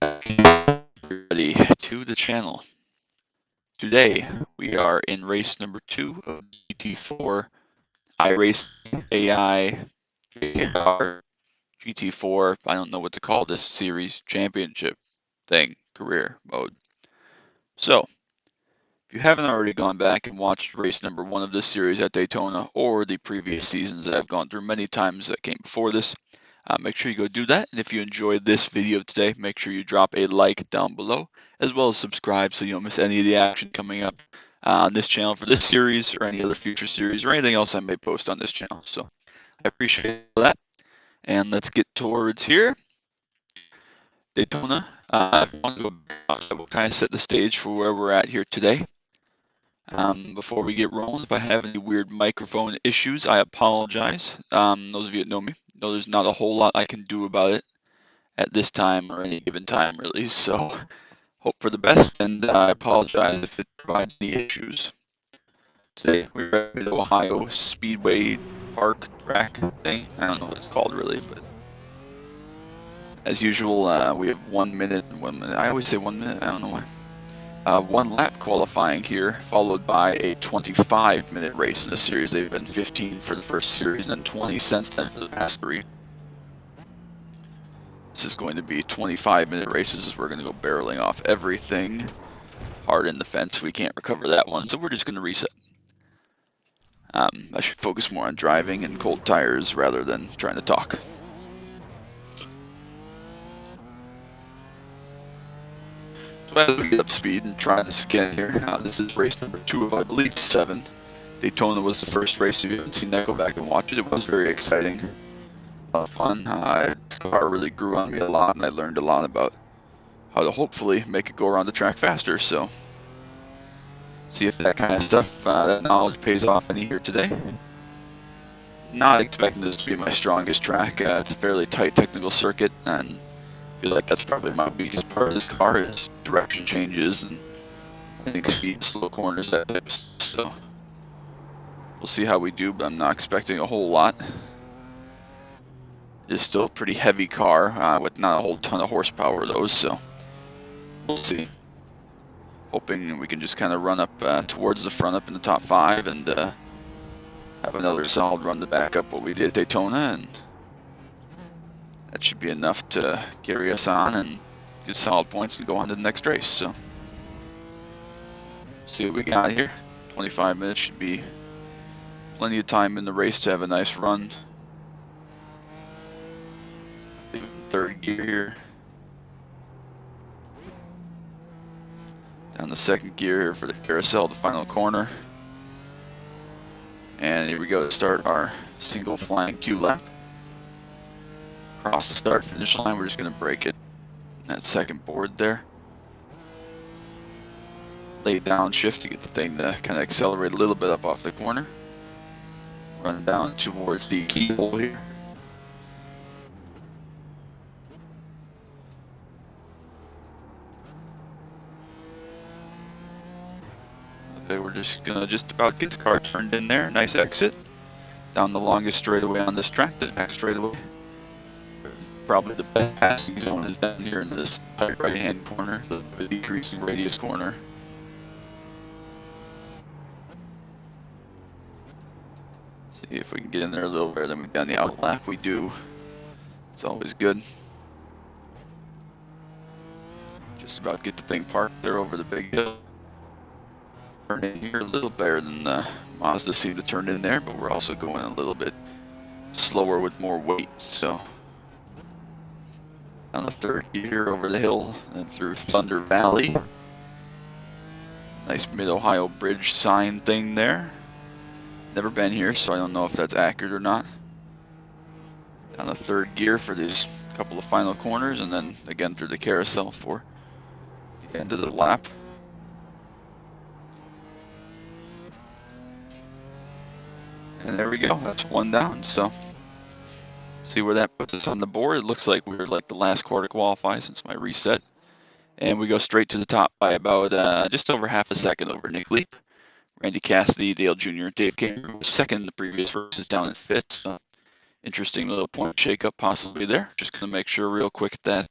Everybody to the channel. Today we are in race number 2 of GT4 iRacing AI JKR GT4. I don't know what to call this series championship thing, career mode. So, if you haven't already gone back and watched race number 1 of this series at Daytona or the previous seasons that I've gone through many times that came before this, make sure you go do that. And if you enjoyed this video today, make sure you drop a like down below, as well as subscribe so you don't miss any of the action coming up on this channel for this series or any other future series or anything else I may post on this channel. So I appreciate that. And let's get towards here. Daytona. I will kind of set the stage for where we're at here today. Before we get rolling, if I have any weird microphone issues, I apologize. Those of you that know me know there's not a whole lot I can do about it at this time or any given time, really. So hope for the best, and I apologize if it provides any issues. Today we're at the Ohio Speedway Park track thing. I don't know what it's called really, but as usual, we have 1 minute and 1 minute. I always say 1 minute. I don't know why. 1 lap qualifying here, followed by a 25-minute race in the series. They've been 15 for the first series and then 20 since then for the past 3. This is going to be 25-minute races as we're going to go barreling off everything. Hard in the fence, we can't recover that one, so we're just going to reset. I should focus more on driving and cold tires rather than trying to talk. So as we get up speed and try this again here, this is race number 2 of, I believe, 7. Daytona was the first race. If you haven't seen that, go back and watch it. It was very exciting. A lot of fun. This car really grew on me a lot, and I learned a lot about how to hopefully make it go around the track faster. So, see if that kind of stuff, that knowledge pays off any here today. Not expecting this to be my strongest track. It's a fairly tight technical circuit, and I feel like that's probably my weakest part of this car is direction changes and I think speed, slow corners, that type of stuff. So, we'll see how we do, but I'm not expecting a whole lot. It's still a pretty heavy car with not a whole ton of horsepower though, so we'll see. Hoping we can just kind of run up towards the front up in the top 5 and have another solid run to back up what we did at Daytona, and that should be enough to carry us on and get solid points and go on to the next race. So see what we got here. 25 minutes should be plenty of time in the race to have a nice run. Third gear here. Down the second gear here for the carousel, the final corner. And here we go to start our single flying Q lap. Across the start finish line, we're just going to break it. That second board there. Lay down shift to get the thing to kind of accelerate a little bit up off the corner. Run down towards the keyhole here. Okay, we're just gonna about get the car turned in there. Nice exit. Down the longest straightaway on this track, the back straightaway. Probably the best passing zone is down here in this tight right-hand corner, the decreasing radius corner. See if we can get in there a little better than we've done the out lap. We do. It's always good. Just about get the thing parked there over the big hill. Turn in here a little better than the Mazda seemed to turn in there, but we're also going a little bit slower with more weight. So down the third gear over the hill and through Thunder Valley. Nice Mid-Ohio Bridge sign thing there. Never been here, so I don't know if that's accurate or not. Down the third gear for these couple of final corners, and then again through the carousel for the end of the lap. And there we go, that's 1 down. So see where that puts us on the board. It looks like we were like the last car to qualify since my reset. And we go straight to the top by about just over half a second over Nick Leap. Randy Cassidy, Dale Jr., Dave Cameron was second in the previous races down in 5th. So interesting little point shakeup possibly there. Just going to make sure real quick that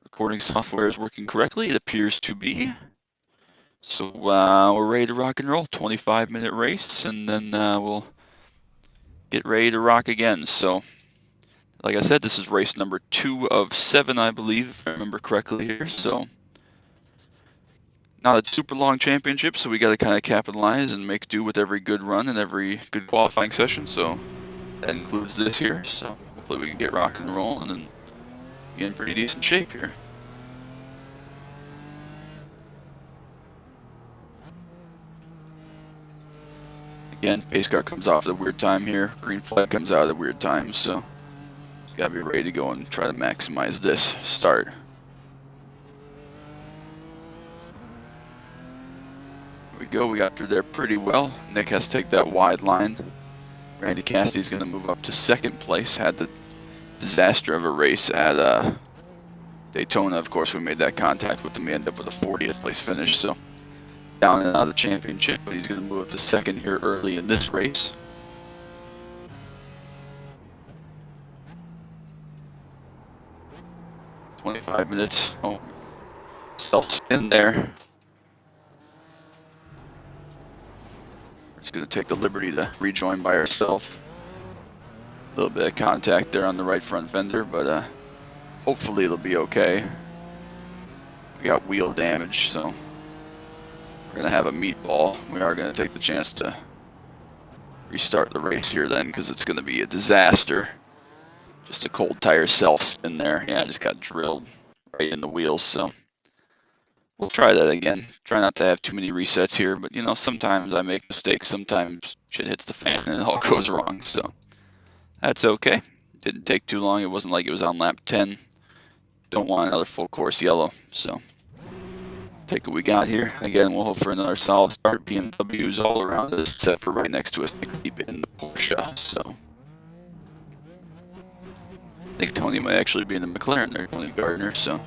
Recording software is working correctly. It appears to be. So we're ready to rock and roll. 25-minute race, and then we'll get ready to rock again. So, like I said, this is race number 2 of 7, I believe, if I remember correctly here. So, not a super long championship, so we got to kind of capitalize and make do with every good run and every good qualifying session. So that includes this here. So hopefully we can get rock and rolling and be in pretty decent shape here. Again, pace car comes off at a weird time here. Green flag comes out at a weird time, so just gotta be ready to go and try to maximize this start. Here we go. We got through there pretty well. Nick has to take that wide line. Randy Cassidy's gonna move up to second place. Had the disaster of a race at Daytona. Of course, we made that contact with him. We ended up with a 40th place finish, so down and out of the championship, but he's going to move up to second here early in this race. "25 minutes. Oh, self-spin there. We're just going to take the liberty to rejoin by herself. A little bit of contact there on the right front fender, but hopefully it'll be okay. We got wheel damage, so we're going to have a meatball. We are going to take the chance to restart the race here then, because it's going to be a disaster. Just a cold tire self-spin there. Yeah, I just got drilled right in the wheels, so we'll try that again. Try not to have too many resets here, but you know, sometimes I make mistakes. Sometimes shit hits the fan and it all goes wrong, so that's okay. Didn't take too long. It wasn't like it was on lap 10. Don't want another full course yellow, so take what we got here. Again, we'll hope for another solid start. BMW's all around us, except for right next to us, deep in the Porsche, so I think Tony might actually be in the McLaren there, Tony Gardner, so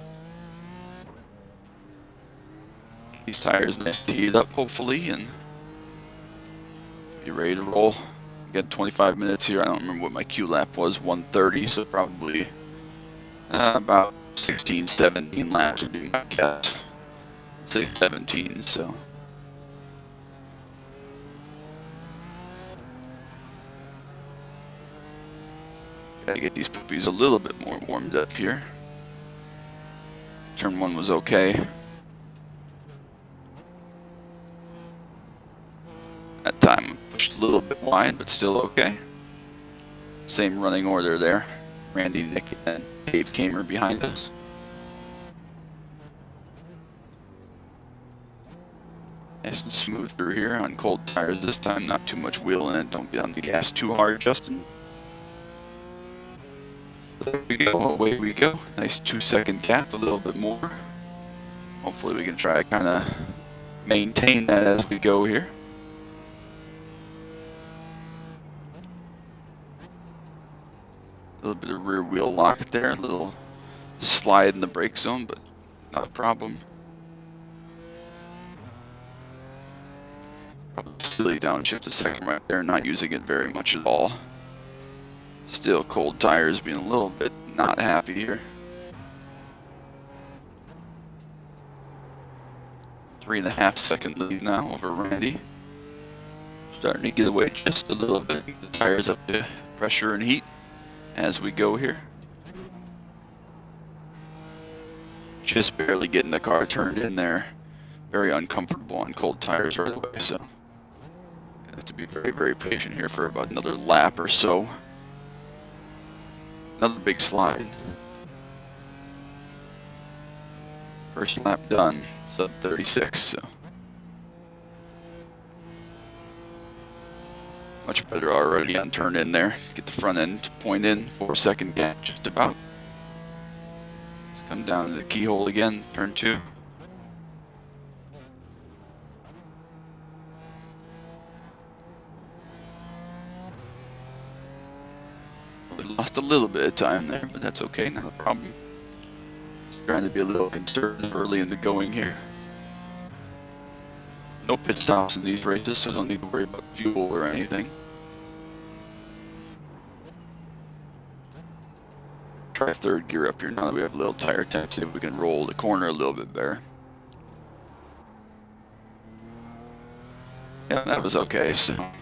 these tires nice to heat up, hopefully, and be ready to roll. Again, 25 minutes here. I don't remember what my Q lap was, 130, so probably about 16, 17 laps would be my guess. Say 17, so. Gotta get these puppies a little bit more warmed up here. Turn 1 was okay. That time pushed a little bit wide, but still okay. Same running order there. Randy, Nick, and Dave Kamer behind us. Nice and smooth through here on cold tires this time. Not too much wheel in it. Don't get on the gas too hard, Justin. There we go. Away we go. Nice 2-second gap. A little bit more. Hopefully we can try to kind of maintain that as we go here. A little bit of rear wheel lock there. A little slide in the brake zone, but not a problem. Probably silly downshift a second right there, not using it very much at all. Still cold tires, being a little bit not happy here. 3.5-second lead now over Randy. Starting to get away just a little bit. The tires up to pressure and heat as we go here. Just barely getting the car turned in there. Very uncomfortable on cold tires right away, so have to be very, very patient here for about another lap or so. Another big slide. First lap done, sub 36, so much better already on turn in there. Get the front end to point in, 4-second gap just about. Let's come down to the keyhole again, turn 2. We lost a little bit of time there, but that's okay, not a problem. Just trying to be a little conservative early in the going here. No pit stops in these races, so don't need to worry about fuel or anything. try third gear up here now that we have a little tire temp, see if we can roll the corner a little bit better. Yeah, that was okay, so I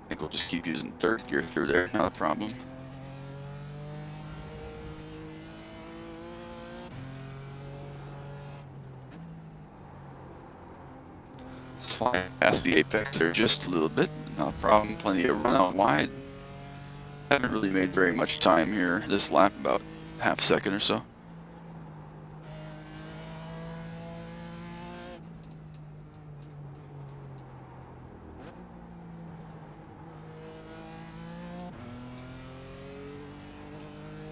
think we'll just keep using third gear through there, not a problem. Slide past the apex there just a little bit, not a problem. Plenty of run out wide. Haven't really made very much time here this lap, about half a second or so.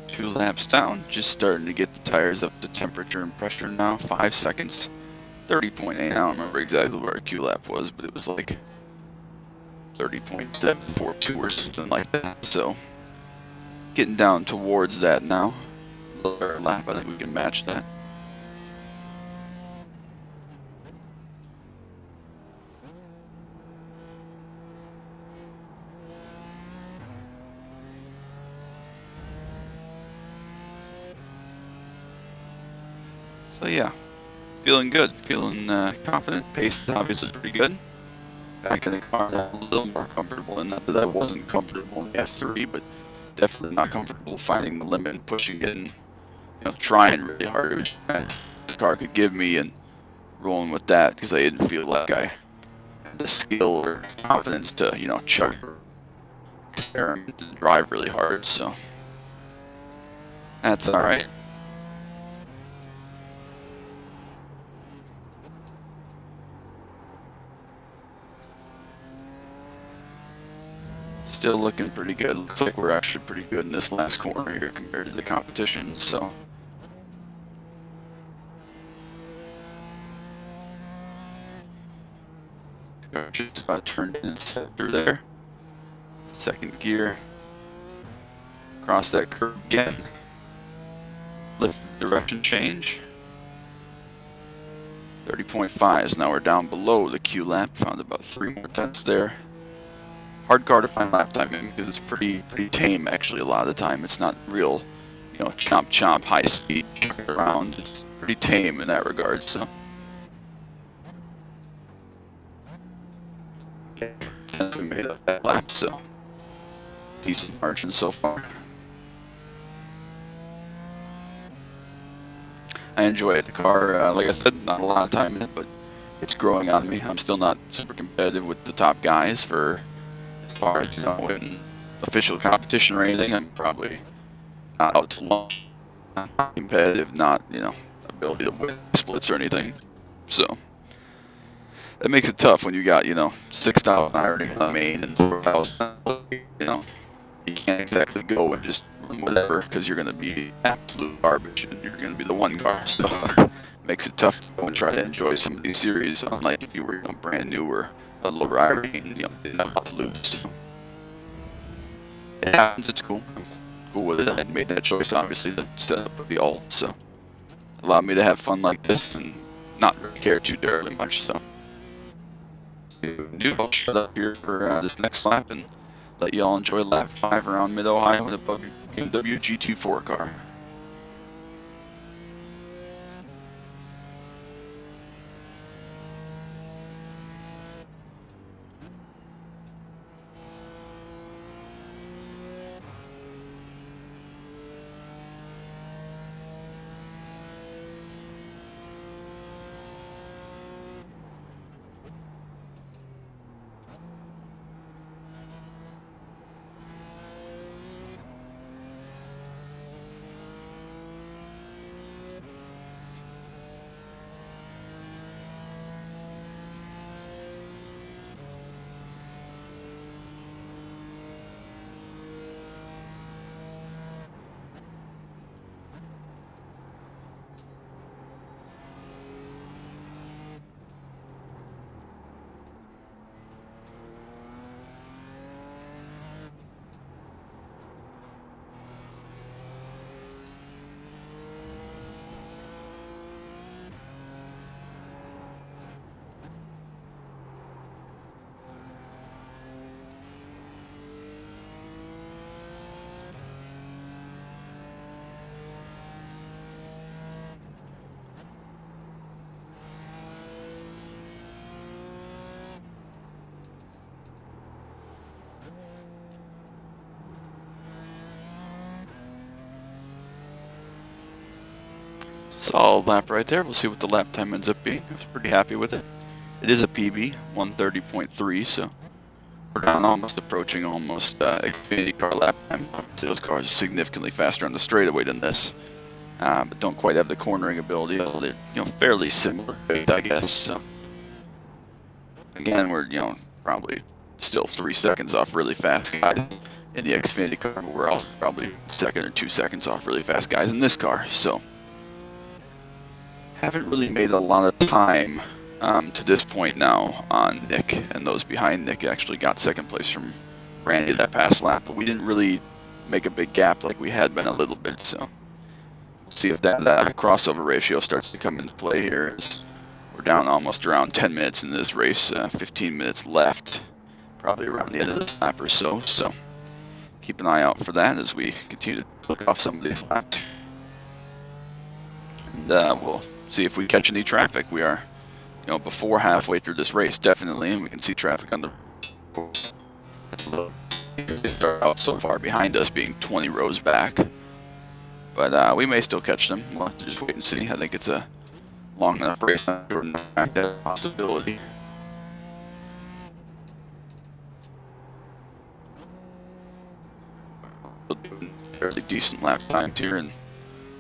Two laps down, just starting to get the tires up to temperature and pressure now. 5 seconds, 30.8. I don't remember exactly where our Q lap was, but it was like 30.742 or something like that. So getting down towards that now. Lower lap, I think we can match that. So yeah, feeling good, feeling confident. Pace is obviously pretty good. Back in the car, I'm a little more comfortable, and not that I wasn't comfortable in the F3, but definitely not comfortable finding the limit and pushing it and trying really hard. It was the car could give me and rolling with that because I didn't feel like I had the skill or confidence to chug, experiment, and drive really hard. So that's all right. Still looking pretty good. Looks like we're actually pretty good in this last corner here compared to the competition. So just about turned in and set through there. Second gear. Cross that curve again. Lift direction change. 30.5s. Now we're down below the Q lap. Found about 3 more tenths there. Hard car to find lap time in because it's pretty tame actually. A lot of the time it's not real, chomp high speed around. It's pretty tame in that regard. So we made up that lap. So decent margin so far. I enjoy it. The car, like I said, not a lot of time in it, but it's growing on me. I'm still not super competitive with the top guys for as far as in official competition or anything. I'm probably not out to lunch. Not competitive, not ability to win splits or anything. So that makes it tough when you got 6,000 ironing on the main and 4,000. You can't exactly go and just run whatever because you're going to be absolute garbage and you're going to be the one car. So it makes it tough to go and try to enjoy some of these series. Unlike if you were brand new or a lower ironing, didn't have a lot to lose. So it happens. It's cool. I'm cool with it. I made that choice obviously to set up with the alt. So allowed me to have fun like this and not really care too terribly much. So I'll shut up here for this next lap and let y'all enjoy lap 5 around Mid-Ohio in a BMW GT4 car. Solid lap right there. We'll see what the lap time ends up being. I was pretty happy with it. It is a PB, 130.3, so we're down almost approaching Xfinity car lap time. Those cars are significantly faster on the straightaway than this, but don't quite have the cornering ability. They're fairly similar, I guess. So again, we're probably still 3 seconds off really fast guys in the Xfinity car, but we're also probably 1 or 2 seconds off really fast guys in this car. So haven't really made a lot of time to this point now on Nick, and those behind Nick actually got second place from Randy that past lap, but we didn't really make a big gap like we had been a little bit. So we'll see if that crossover ratio starts to come into play here, as we're down almost around 10 minutes in this race, 15 minutes left, probably around the end of this lap or so. So keep an eye out for that as we continue to click off some of these laps. And we'll see if we catch any traffic. We are, before halfway through this race, definitely, and we can see traffic on the course. They start out so far behind us, being 20 rows back. But we may still catch them. We'll have to just wait and see. I think it's a long enough race, not short enough to that possibility. Fairly decent lap times here, and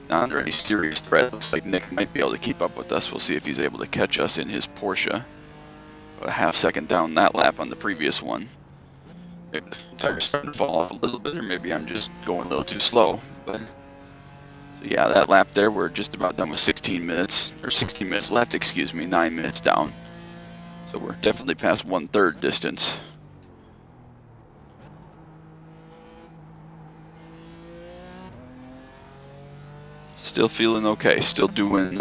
not under any serious threat. Looks like Nick might be able to keep up with us. We'll see if he's able to catch us in his Porsche. About a half second down that lap on the previous one. Maybe the tire's starting to fall off a little bit, or maybe I'm just going a little too slow. But so yeah, that lap there, we're just about done with 16 minutes left, 9 minutes down. So we're definitely past 1/3 distance. Still feeling okay, still doing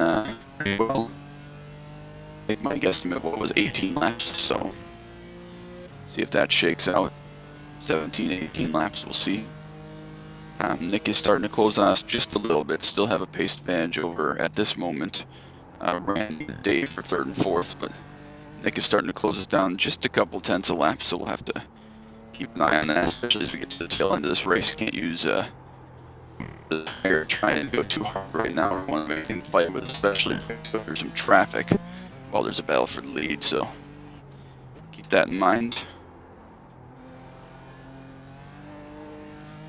pretty well. I think my guesstimate was 18 laps, so see if that shakes out. 17, 18 laps, we'll see. Nick is starting to close on us just a little bit, still have a pace advantage over, at this moment, Randy and Dave for 3rd and 4th, but Nick is starting to close us down just a couple tenths a lap, so we'll have to keep an eye on that, especially as we get to the tail end of this race. Can't use the tire trying to go too hard right now. We want to make him fight with, especially if there's some traffic while there's a battle for the lead, so keep that in mind.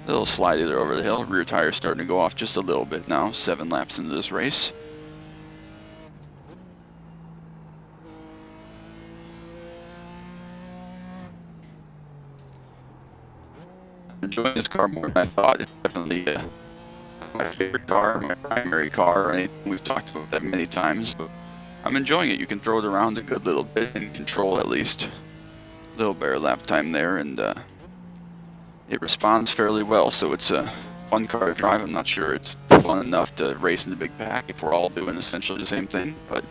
Little slidey there over the hill. Rear tire starting to go off just a little bit now. 7 laps into this race. I'm enjoying this car more than I thought. It's definitely my favorite car, my primary car. We've talked about that many times, but I'm enjoying it. You can throw it around a good little bit and control at least. A little better lap time there, and it responds fairly well, so it's a fun car to drive. I'm not sure it's fun enough to race in the big pack if we're all doing essentially the same thing, but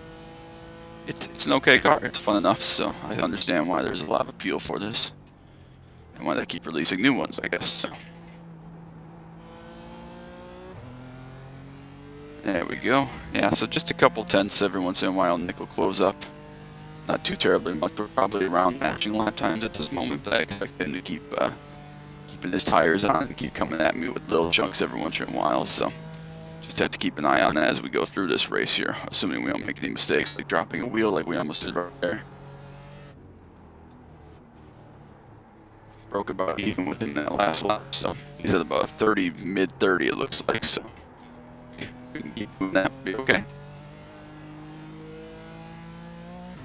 it's an okay car. It's fun enough, so I understand why there's a lot of appeal for this and why they keep releasing new ones, I guess. So there we go. Yeah, so just a couple tenths every once in a while. Nick will close up. Not too terribly much. We're probably around matching lap times at this moment, but I expect him to keep keeping his tires on and keep coming at me with little chunks every once in a while. So just have to keep an eye on that as we go through this race here, assuming we don't make any mistakes, like dropping a wheel like we almost did right there. Broke about even with him in that last lap, so he's at about 30, mid-30 it looks like, so we can keep moving that, be okay.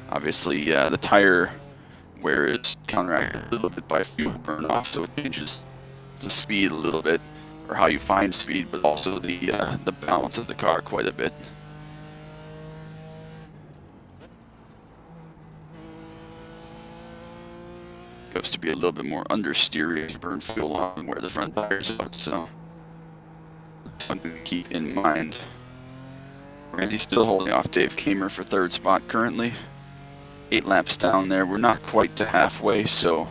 Obviously, the tire wear is counteracted a little bit by fuel burn off, so it changes the speed a little bit, or how you find speed, but also the balance of the car quite a bit. Goes to be a little bit more understeery to burn fuel on where the front tires out, so something to keep in mind. Randy's still holding off Dave Kamer for 3rd spot currently. 8 laps down there. We're not quite to halfway, so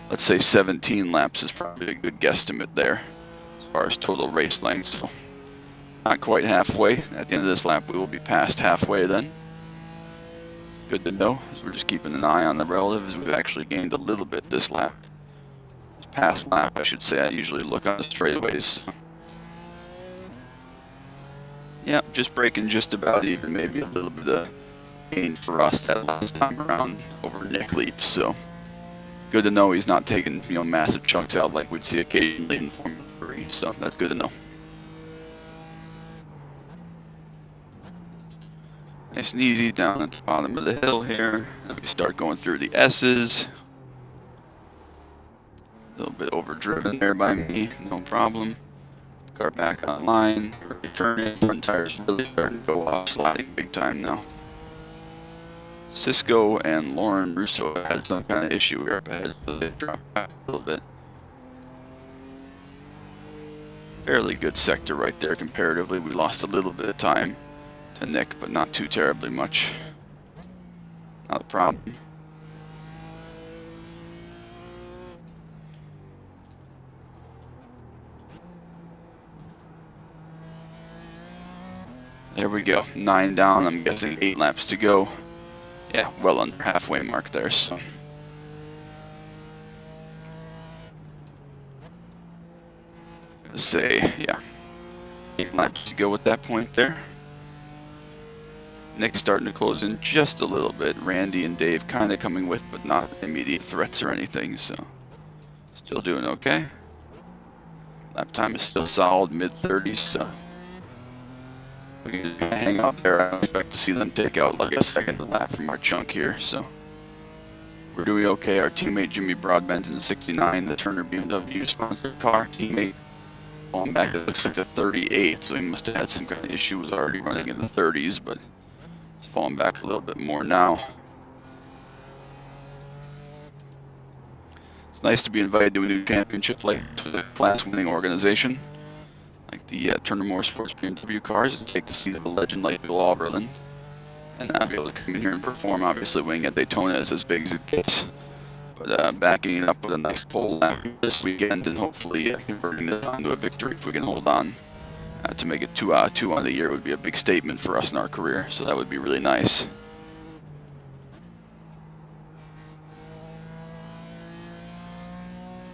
let's say 17 laps is probably a good guesstimate there as far as total race length. So not quite halfway. At the end of this lap, we will be past halfway then. Good to know, as we're just keeping an eye on the relatives. We've actually gained a little bit this lap. past lap, I should say. I usually look on the straightaways. So. Yeah, just breaking just about even, maybe a little bit of gain for us that last time around over Nick Leap. So good to know he's not taking massive chunks out like we'd see occasionally in Formula 3. So that's good to know. Nice and easy down at the bottom of the hill here. Then we start going through the S's. A little bit overdriven there by me, no problem. Car back online, turning, front tires really starting to go off, sliding big time now. Cisco and Lauren Russo had some kind of issue here up ahead, so they dropped back a little bit. Fairly good sector right there comparatively. We lost a little bit of time to Nick, but not too terribly much. Not a problem. There we go, 9 down, I'm guessing 8 laps to go. Yeah, well under halfway mark there, so. I'm gonna say, yeah, 8 laps to go at that point there. Nick's starting to close in just a little bit. Randy and Dave kind of coming with, but not immediate threats or anything, so still doing okay. Lap time is still solid, mid-30s, so we can kind of hang out there. I don't expect to see them take out like a second lap from our chunk here, so we're doing okay. Our teammate Jimmy Broadbent in the 69, the Turner BMW sponsored car, teammate falling back, it looks like the 38, so he must have had some kind of issue, was already running in the 30s, but it's falling back a little bit more now. It's nice to be invited to a new championship like to the class-winning organization, like the Turner Motorsports BMW cars, and take the seat of a legend like Bill Auberlen, and be able to come in here and perform. Obviously, winning at Daytona is as big as it gets, but backing it up with a nice pole lap this weekend, and hopefully converting this onto a victory if we can hold on to make it 2 out of the year would be a big statement for us in our career. So that would be really nice.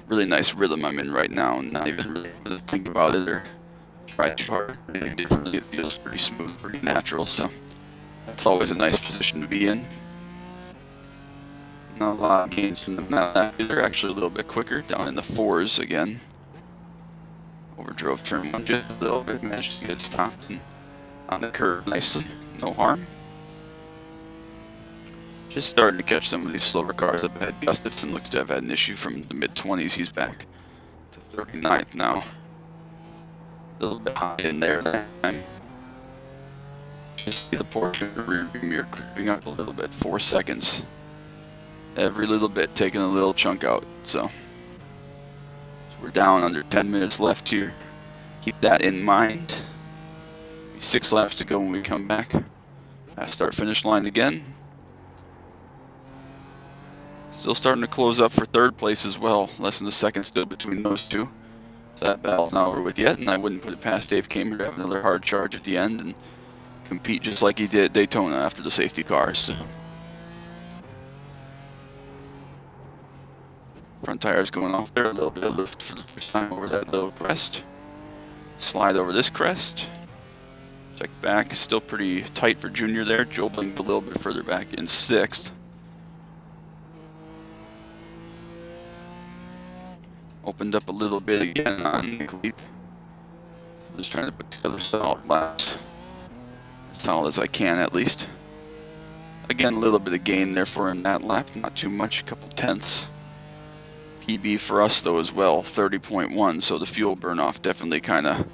Really nice rhythm I'm in right now, and not even really able to think about it or try too hard. It feels pretty smooth, pretty natural, so that's always a nice position to be in. Not a lot of gains from them now. They're actually a little bit quicker, down in the 4s again. Overdrove turn 1 just a little bit, managed to get stopped and on the curve nicely, no harm. Just starting to catch some of these slower cars up ahead. Gustafson looks to have had an issue from the mid-20s. He's back to 39th now. A little bit high in there that time. Just see the portion of the rear view mirror creeping up a little bit. 4 seconds. Every little bit taking a little chunk out. So we're down under 10 minutes left here. Keep that in mind. 6 laps to go when we come back. Start finish line again. Still starting to close up for 3rd place as well. Less than a second still between those two. So that battle's not over with yet, and I wouldn't put it past Dave Kamer to have another hard charge at the end and compete just like he did at Daytona after the safety cars. So. Front tires going off there, a little bit of lift for the first time over that little crest. Slide over this crest. Check back, still pretty tight for Junior there. Joe Blink a little bit further back in 6th. Opened up a little bit again on Nick Leap. Just trying to put together solid laps. As solid as I can at least. Again, a little bit of gain there for him that lap, not too much, a couple tenths. PB for us though as well, 30.1, so the fuel burn off definitely kind of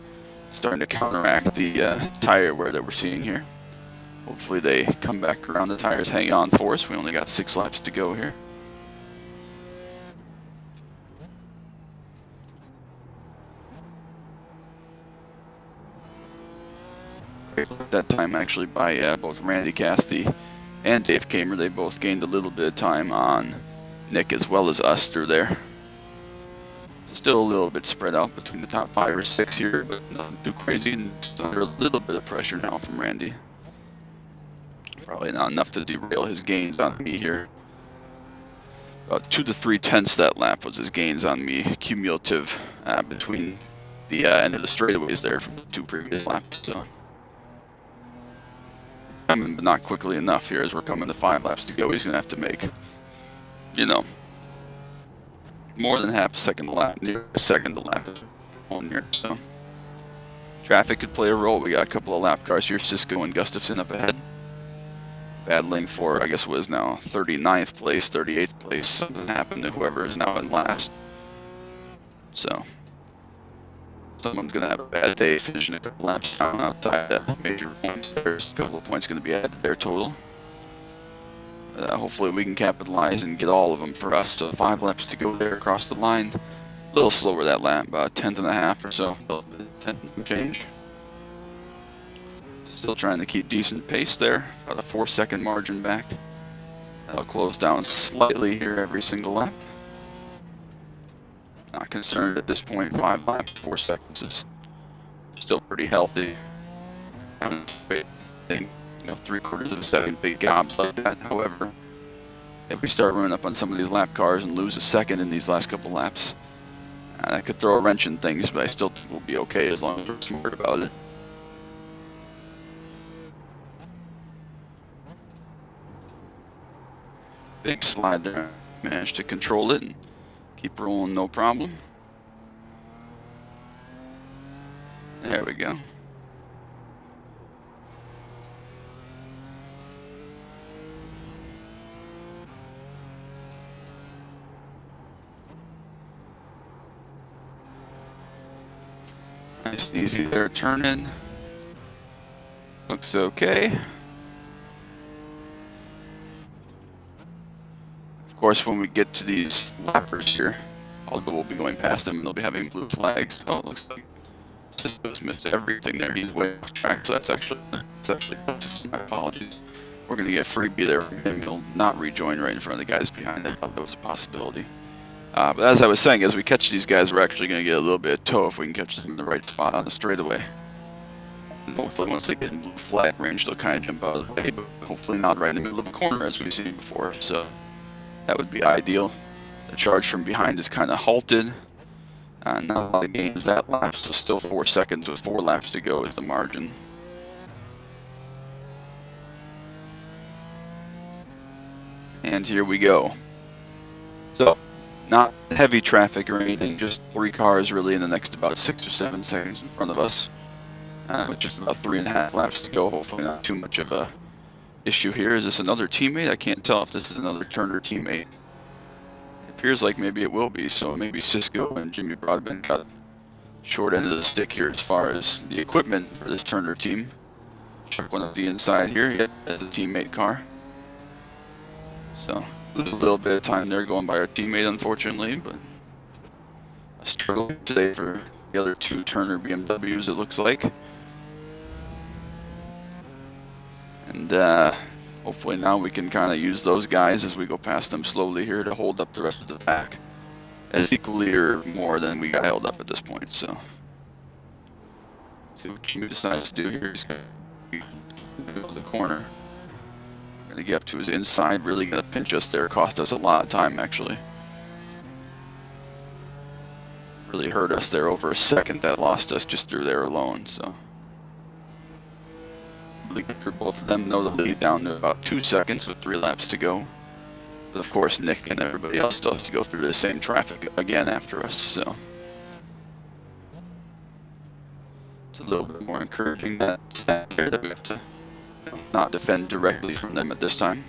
starting to counteract the tire wear that we're seeing here. Hopefully they come back around, the tires hang on for us. We only got 6 laps to go here. At that time actually by both Randy Cassidy and Dave Kamer. They both gained a little bit of time on Nick as well as us through there. Still a little bit spread out between the top 5 or 6 here, but nothing too crazy, and it's under a little bit of pressure now from Randy. Probably not enough to derail his gains on me here. About 2 to 3 tenths that lap was his gains on me, cumulative, between the end of the straightaways there from the 2 previous laps. So, but not quickly enough here as we're coming to 5 laps to go. He's going to have to make, you know, more than half a second a lap, near a second a lap on here. So, traffic could play a role. We got a couple of lap cars here, Cisco and Gustafson up ahead, battling for, I guess, what is now 39th place, 38th place. Something happened to whoever is now in last. So, someone's going to have a bad day finishing a couple laps down outside major points. There's a couple of points going to be added to their total. Hopefully we can capitalize and get all of them for us. So 5 laps to go there across the line. A little slower that lap, about a tenth and a half or so. A little bit, tenth and change. Still trying to keep decent pace there. About a 4-second margin back. That'll close down slightly here every single lap. Not concerned at this point. 5 laps, 4 seconds is still pretty healthy. I'm expecting, 3/4 of a second big gobs like that. However, if we start running up on some of these lap cars and lose a second in these last couple laps, that could throw a wrench in things, but I still think we'll be okay as long as we're smart about it. Big slide there. Managed to control it and keep rolling no problem. There we go. Nice and easy there, turn in. Looks okay. Of course, when we get to these lappers here, Aldo will be going past them and they'll be having blue flags. Oh, it looks like Cisco's missed everything there. He's way off track, so that's actually my apologies. We're going to get a freebie there from him. He'll not rejoin right in front of the guys behind. I thought that was a possibility. But as I was saying, as we catch these guys, we're actually going to get a little bit of tow if we can catch them in the right spot on the straightaway. And hopefully once they get in blue flag range, they'll kind of jump out of the way, but hopefully not right in the middle of a corner as we've seen before. So that would be ideal. The charge from behind is kind of halted. Not a lot of gains that lap, so still 4 seconds with 4 laps to go is the margin. And here we go. So, not heavy traffic or anything, just 3 cars really in the next about 6 or 7 seconds in front of us. With just about 3.5 laps to go, hopefully not too much of a issue here. Is this another teammate? I can't tell if this is another Turner teammate. It appears like maybe it will be, so maybe Cisco and Jimmy Broadbent got short end of the stick here as far as the equipment for this Turner team. Check one of the inside here, yeah, that's a teammate car. So, lose a little bit of time there going by our teammate, unfortunately, but a struggle today for the other 2 Turner BMWs, it looks like. And hopefully now we can kind of use those guys as we go past them slowly here to hold up the rest of the pack as equally or more than we got held up at this point. So, see what Jimmy decides to do here. He's going to go to the corner. Going to get up to his inside, really going to pinch us there, cost us a lot of time actually. Really hurt us there, over a second that lost us just through there alone. So, really good for both of them. Know the lead down to about 2 seconds with 3 laps to go. But of course, Nick and everybody else still has to go through the same traffic again after us. So, it's a little bit more encouraging that stat here that we have to not defend directly from them at this time.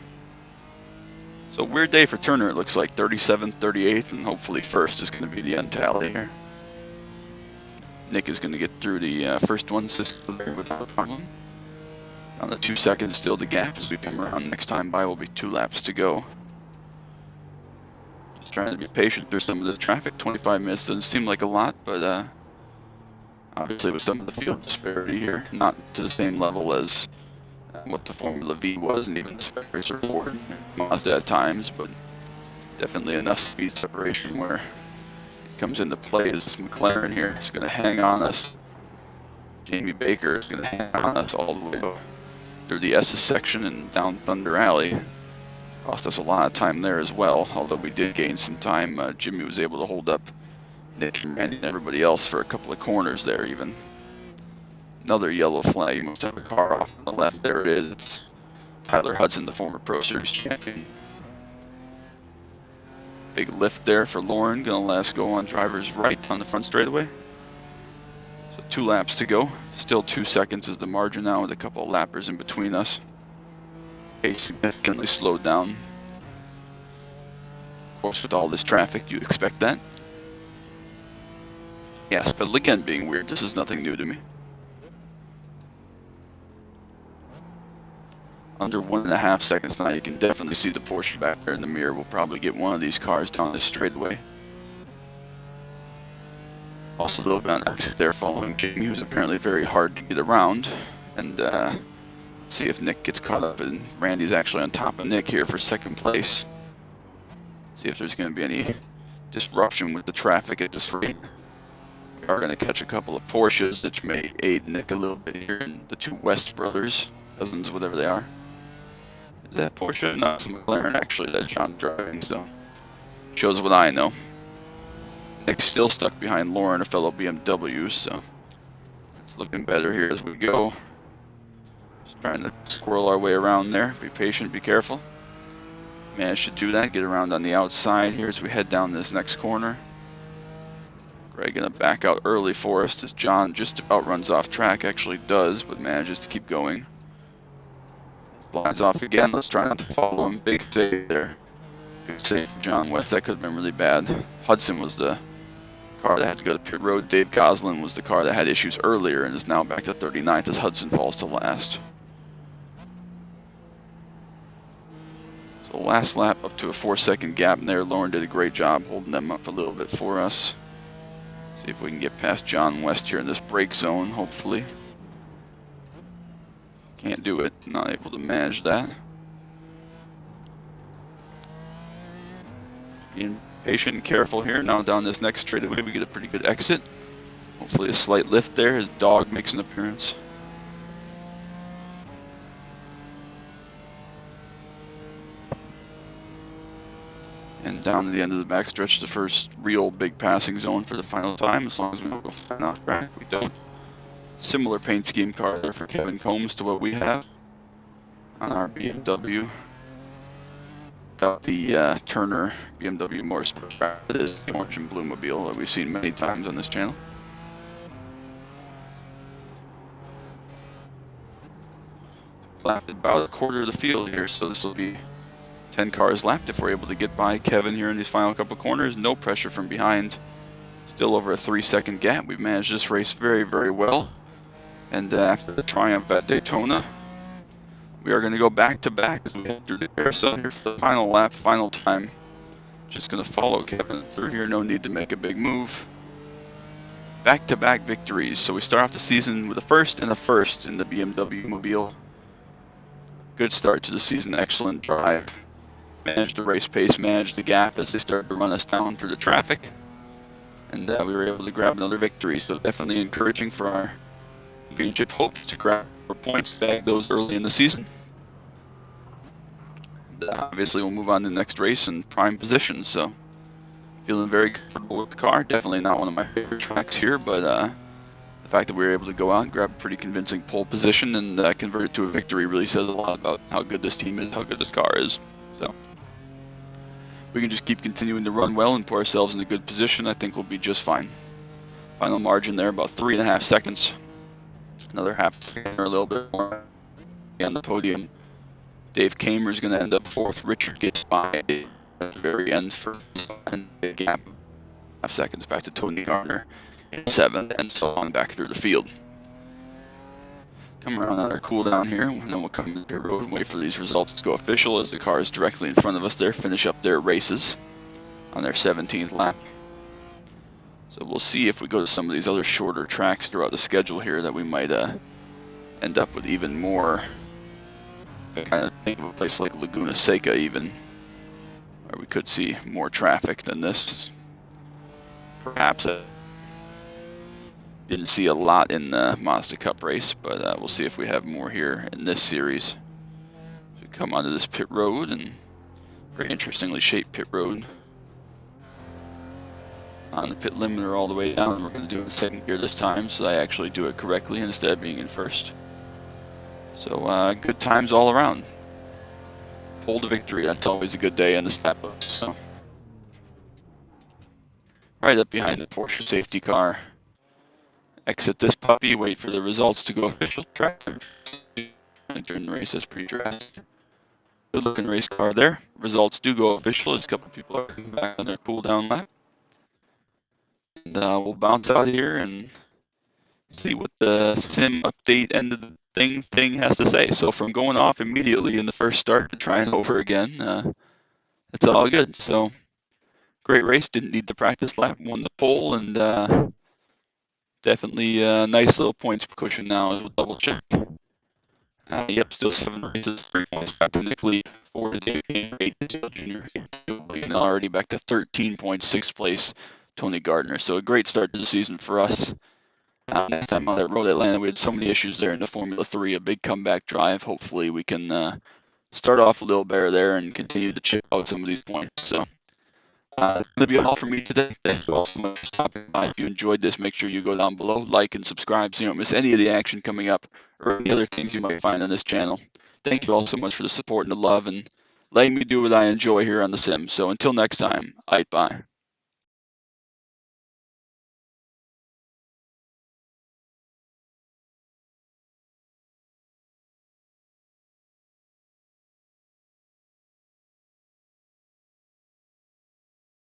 So weird day for Turner, it looks like 37th, 38th, and hopefully first is going to be the end tally here. Nick is going to get through the first one without a problem. On the 2 seconds, still the gap as we come around. Next time by will be 2 laps to go. Just trying to be patient through some of this traffic. 25 minutes doesn't seem like a lot, but obviously with some of the field disparity here, not to the same level as what the Formula V was, and even the Spec Racer Ford Mazda at times, but definitely enough speed separation where it comes into play. As this McLaren here is going to hang on us. Jamie Baker is going to hang on us all the way through the S's section and down Thunder Alley. Cost us a lot of time there as well, although we did gain some time. Jimmy was able to hold up Nick and Randy and everybody else for a couple of corners there even. Another yellow flag. You must have a car off on the left. There it is. It's Tyler Hudson, the former Pro Series champion. Big lift there for Lauren. Gonna last go on driver's right on the front straightaway. So 2 laps to go. Still 2 seconds is the margin now with a couple of lappers in between us. Pace significantly slowed down. Of course, with all this traffic, you'd expect that. Yes, but again, being weird, this is nothing new to me. Under 1.5 seconds now, you can definitely see the Porsche back there in the mirror. We'll probably get one of these cars down this straightaway. Also, a little bit on exit there following Jamie, who's apparently very hard to get around. And see if Nick gets caught up, and Randy's actually on top of Nick here for second place. See if there's going to be any disruption with the traffic at this rate. We are going to catch a couple of Porsches, which may aid Nick a little bit here, and the 2 West brothers, cousins, whatever they are. Is that Porsche? No, it's a McLaren actually that John's driving, so shows what I know. Nick's still stuck behind Lauren, a fellow BMW, so it's looking better here as we go. Just trying to squirrel our way around there. Be patient, be careful. Managed to do that, get around on the outside here as we head down this next corner. Greg gonna back out early for us as John just about runs off track, actually does, but manages to keep going. Slides off again, let's try not to follow him. Big save there. Big save for John West, that could have been really bad. Hudson was the car that had to go to pit road. Dave Goslin was the car that had issues earlier and is now back to 39th as Hudson falls to last. So last lap up to a 4-second gap in there. Lauren did a great job holding them up a little bit for us. See if we can get past John West here in this brake zone, hopefully. Can't do it, not able to manage that. Being patient and careful here. Now down this next straightaway, we get a pretty good exit. Hopefully a slight lift there. His dog makes an appearance. And down to the end of the backstretch, the first real big passing zone for the final time, as long as we don't go flying off track. We don't. Similar paint scheme car there for Kevin Combs to what we have on our BMW. Without the Turner BMW Motorsport car, it is the orange and blue mobile that we've seen many times on this channel. Lapped about a quarter of the field here, so this will be 10 cars lapped if we're able to get by Kevin here in these final couple corners. No pressure from behind. Still over a 3-second gap. We've managed this race very, very well. And after the triumph at Daytona, we are going to go back to back as we head through the carousel here for the final lap, final time. Just going to follow Kevin through here. No need to make a big move. Back-to-back victories. So we start off the season with a first and a first in the BMW Mobile. Good start to the season. Excellent drive. Managed the race pace, managed the gap as they started to run us down through the traffic. And we were able to grab another victory. So definitely encouraging for our championship hopes to grab more points, bag those early in the season. And obviously we'll move on to the next race in prime position. So feeling very comfortable with the car. Definitely not one of my favorite tracks here, but the fact that we were able to go out and grab a pretty convincing pole position and convert it to a victory really says a lot about how good this team is, how good this car is. So we can just keep continuing to run well and put ourselves in a good position. I think we'll be just fine. Final margin there, about 3.5 seconds. Another half second or a little bit more on the podium. Dave Kamer is going to end up 4th. Richard gets by at the very end for a gap of 5 seconds back to Tony Garner in 7th, and so on back through the field. Come around on our cool down here, and then we'll come to the road and wait for these results to go official as the cars directly in front of us there finish up their races on their 17th lap. So we'll see if we go to some of these other shorter tracks throughout the schedule here that we might end up with even more. I kind of think of a place like Laguna Seca even, where we could see more traffic than this. Perhaps didn't see a lot in the Mazda Cup race, but we'll see if we have more here in this series. So we come onto this pit road and Very interestingly shaped pit road. On the pit limiter all the way down. We're going to do it in second gear this time, so I actually do it correctly instead of being in first. So good times all around. Pole to victory, that's always a good day in the stat books. So. Right up behind the Porsche safety car. Exit this puppy, wait for the results to go official. Track time during the race, that's pretty drastic. Good looking race car there. Results do go official as a couple people are coming back on their cool down lap. And we'll bounce out here and see what the sim update end of the thing has to say. So from going off immediately in the first start to trying over again, it's all good. So great race, didn't need the practice lap, won the pole, and definitely a nice little points cushion now as we'll double check. Yep, still 7 races, 3 points back to Nick Lee, 4 to Dave 8 to Dale Jr., and already back to 13 points, 6th place, Tony Gardner. So a great start to the season for us. Next time out at Road Atlanta, we had so many issues there in the Formula 3, a big comeback drive. Hopefully we can start off a little better there and continue to chip out some of these points. So that's going to be all for me today. Thank you all so much for stopping by. If you enjoyed this, make sure you go down below, like and subscribe so you don't miss any of the action coming up or any other things you might find on this channel. Thank you all so much for the support and the love and letting me do what I enjoy here on The Sims. So until next time, bye.